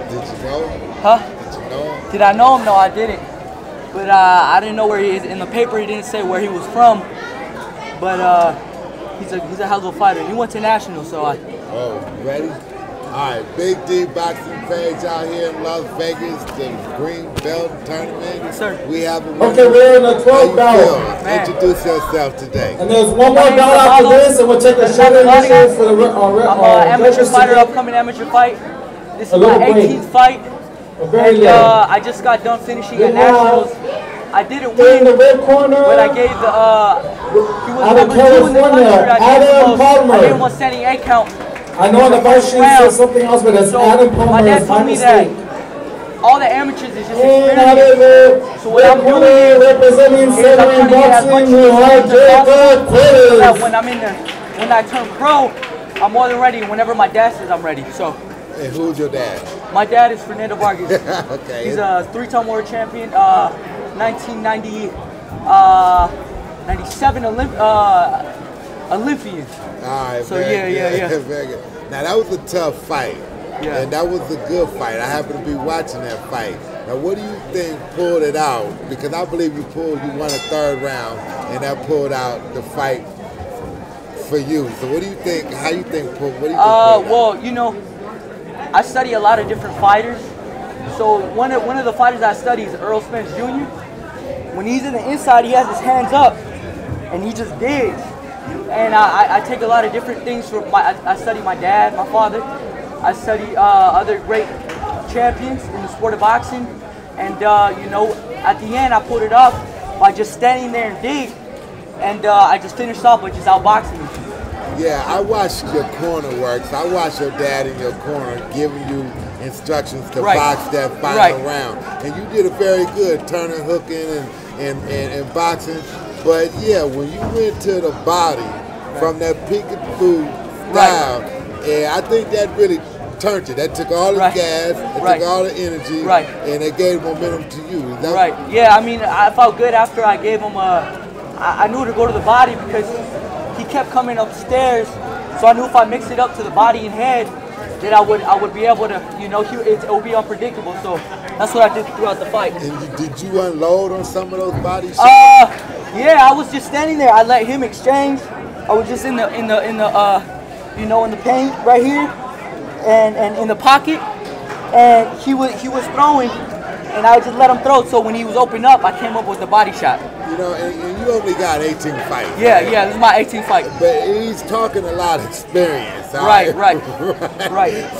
Did you know him? Huh? Did you know him? Did I know him? No, I didn't. But I didn't know where he is. In the paper, he didn't say where he was from. But he's a hell of a fighter. He went to national, so I. Oh, you ready? All right, Big D Boxing Page out here in Las Vegas, the Green Belt Tournament. Yes, sir. We have a winner. Okay, we're in the 12th belt. Introduce yourself today. And there's one more belt after this, and we'll take a short intermission for the I'm an amateur fighter, upcoming amateur fight. This is my 18th fight. And I just got done finishing at nationals. I didn't win, but I gave the he was number 2 in the country. I gave him a standing 8 count. I know in the first shoot said something else, but it's Adam Palmer. My dad told me that all the amateurs is just experience. So what I'm doing is I'm trying to get as much experience as possible, so that when I turn pro, I'm more than ready. Whenever my dad says I'm ready. So. And who's your dad? My dad is Fernando Vargas. Okay. He's a 3-time world champion, 1990, 97 Olympian. All right, so yeah. Very good. Now that was a tough fight, and that was a good fight. I happened to be watching that fight. Now, what do you think pulled it out? Because I believe you won a 3rd round, and that pulled out the fight for you. So, what do you think? How you think? What do you think? Well, you know, I study a lot of different fighters. So one of the fighters I study is Earl Spence Jr. When he's in the inside, he has his hands up, and he just digs. And I take a lot of different things from I study my dad, my father. I study other great champions in the sport of boxing. And you know, at the end, I put it up by just standing there and dig. And I just finished off by just outboxing him. Yeah, I watched your corner works. I watched your dad in your corner giving you instructions to box that final round. And you did a very good turning, hooking, and boxing. But yeah, when you went to the body from that peekaboo style, and I think that really turned you. That took all the gas, it took all the energy, and it gave momentum to you. Is that Yeah, I mean, I felt good after I gave him I knew to go to the body because he kept coming upstairs, so I knew if I mixed it up to the body and head, that I would be able to, you know, it would be unpredictable. So that's what I did throughout the fight. And did you unload on some of those body shots? Yeah, I was just standing there. I let him exchange. I was just in the you know, in the paint right here, and in the pocket, and he was throwing, and I just let him throw. So when he was open up, I came up with the body shot. You know, and you only got 18 fights. Yeah, right? Yeah, this is my 18th fight. But he's talking a lot of experience. Right.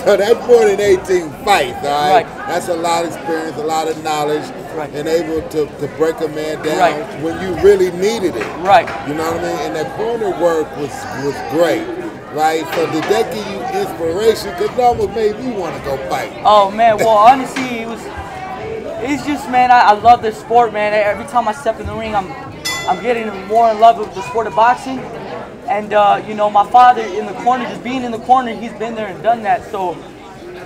So that's more than 18 fights, all right? That's a lot of experience, a lot of knowledge, and able to break a man down when you really needed it. You know what I mean? And that corner work was great. Right, so did that give you inspiration? Because it almost made me want to go fight. Oh man, well honestly, it's just, man, I love this sport, man. Every time I step in the ring, I'm getting more in love with the sport of boxing. And you know, my father in the corner, just being in the corner, he's been there and done that. So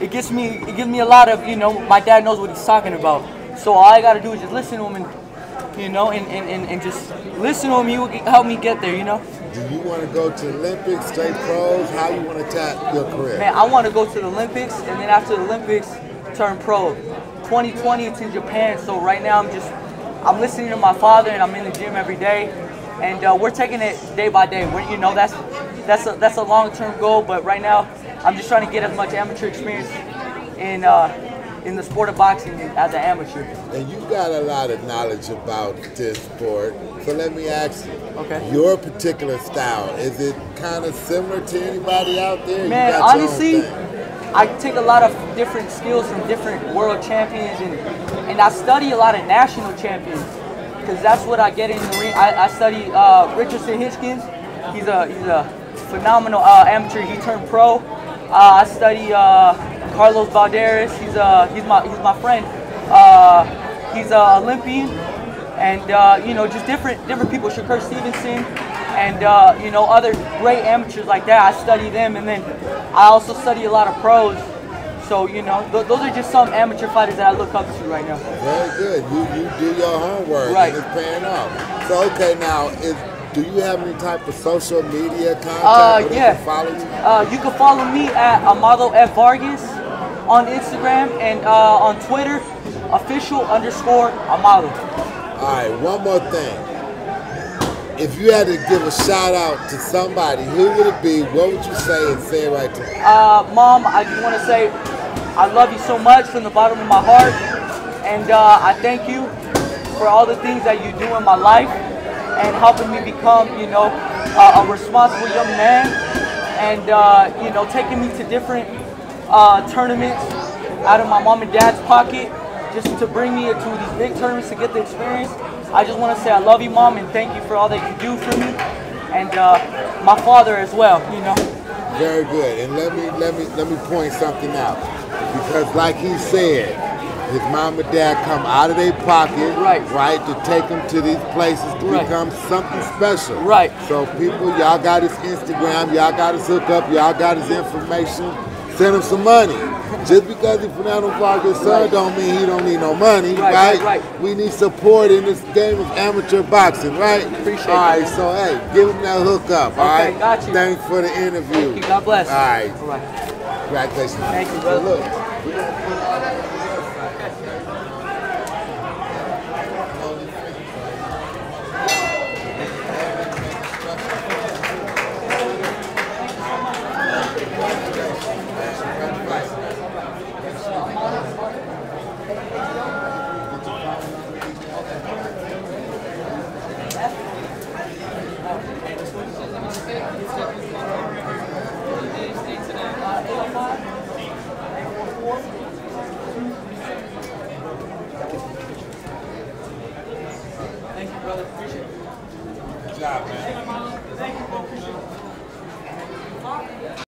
it gives me a lot of, you know, my dad knows what he's talking about. So all I gotta do is just listen to him and, you know, and just listen to him. He will help me get there, you know. Do you want to go to the Olympics, straight pros? How you want to tap your career? Man, I want to go to the Olympics, and then after the Olympics, turn pro. 2020, it's in Japan, so right now I'm listening to my father, and I'm in the gym every day, and we're taking it day by day. You know, that's a long-term goal, but right now I'm just trying to get as much amateur experience in the sport of boxing as an amateur. And you got a lot of knowledge about this sport, so let me ask you, your particular style, is it kind of similar to anybody out there? Man, honestly, I take a lot of different skills from different world champions, and I study a lot of national champions, because that's what I get in the ring. I study Richardson Hitchkins. He's a phenomenal amateur. He turned pro. I study Carlos Valderas. He's my friend. He's an Olympian, and you know, just different people. Shakur Stevenson, and you know, other great amateurs like that. I study them, and then I also study a lot of pros. So, you know, those are just some amateur fighters that I look up to right now. Very good. You do your homework, and it's paying off. So, okay, now, do you have any type of social media contact where they can follow you? You can follow me at Armado F. Vargas on Instagram and on Twitter, official_Armado. All right, one more thing. If you had to give a shout out to somebody, who would it be? What would you say and say it right to me? Mom, I just want to say I love you so much from the bottom of my heart, and I thank you for all the things that you do in my life and helping me become, you know, a responsible young man, and you know, taking me to different tournaments out of my mom and dad's pocket just to bring me into these big tournaments to get the experience. I just want to say I love you, Mom, and thank you for all that you do for me, and my father as well. You know. Very good. And let me point something out, because like he said, his mom and dad come out of their pocket, right, to take him to these places to become something special. Right. So people, y'all got his Instagram, y'all got his hookup, y'all got his information. Send him some money. Just because he's Fernando Vargas' son don't mean he don't need no money, right? We need support in this game of amateur boxing, right? Appreciate it. All right, so hey, give him that hookup, all right? Got you. Thanks for the interview. Thank you. God bless. All right. All right. Congratulations. Thank you, brother. So look. Thank you, brother. Appreciate it. Good job, man.